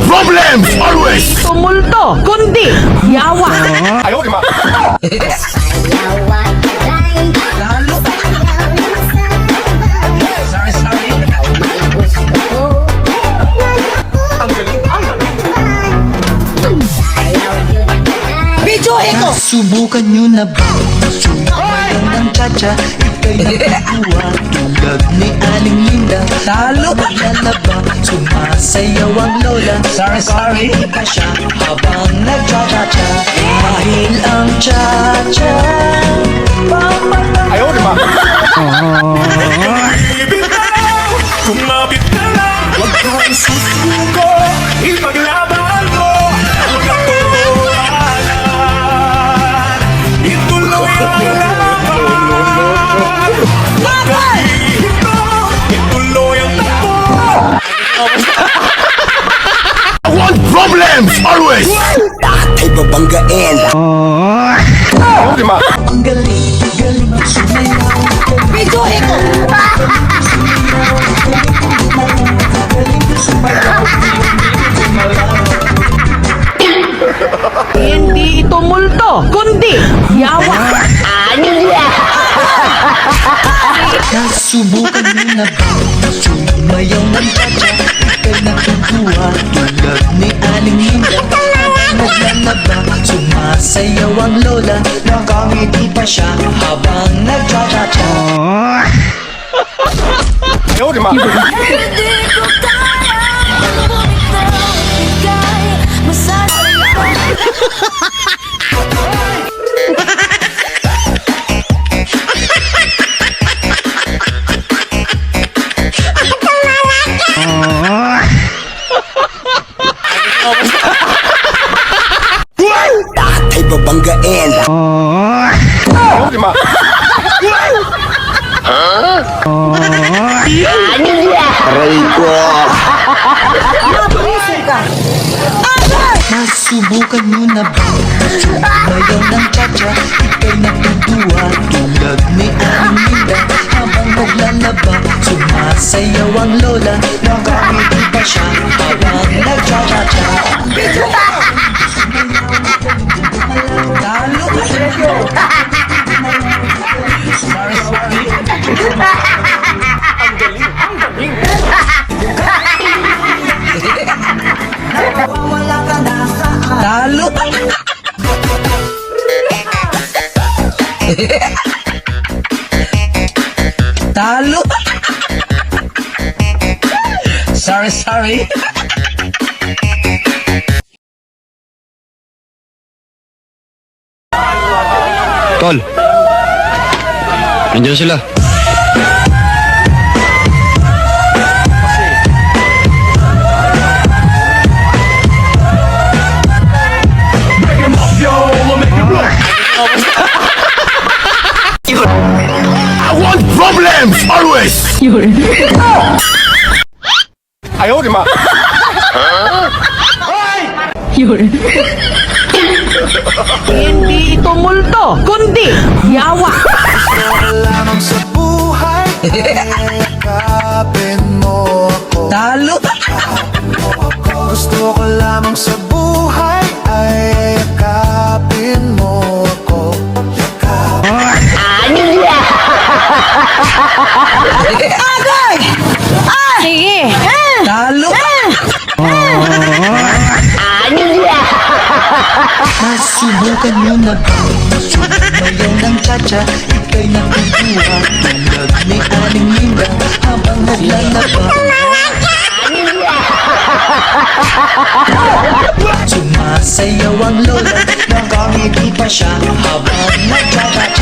problems always. Tumulto, kundi yawa. Ayaw, di ba? Videohin ko! Subukan nyo na ba? Sumayaw ng cha-cha, ika'y natutuwa tulad ni Aling Linda. Talo! Naglalaba, sumasayaw ang lola. Sorry, pa siya habang nag-cha-cha-cha. Dahil ang cha-cha Ayaw, di ba? Kumapit ka lang, huwag kang susuko, ipaglaban mo ang katotohanan. Ituloy ang laban, huwag kang hihinto, ituloy ang takbo. I want problems always. Ay babanggain. Ayaw, di ba? ang galing, galing ang sumayaw. Videohin ko! Hindi tumulto, kundi yawa. Nasubukan nyo na ba? Sumayaw ng cha-cha, ika'y natutuwa tulad ni Aling Linda. Naglalaba, sumasayaw ang lola. Nakangiti pa siya habang nag-cha-cha-cha. Ayaw, di ba? Hindi ko kaya bumitaw, ika'y masasayaw. Ay babanggain. Ayaw, di ba? Aray ko. Nasubukan nyo na ba? Sumayaw ng cha-cha, ika'y natutuwa tulad ni Aling Linda. Habang naglalaba, sumasayaw ang lola. Nakangiti pa siya habang nag-cha-cha-cha. Talo! Talo! Talo! Sorry. Tol, nandiyan sila. I want problems always. Ayaw, di ba? Hindi tumulto, kundi yawa. Lamang sa buhay, yakapin mo ako. Talo! Gusto ko lamang sa buhay ay yakapin mo ako. Sige. Talo! Nasubukan nyo na ba? Sumayaw ng cha-cha, ika'y natutuwa tulad ni Aling Linda. Habang naglalaba, sumasayaw ang lola. Nakangiti pa siya habang nag-cha-cha-cha.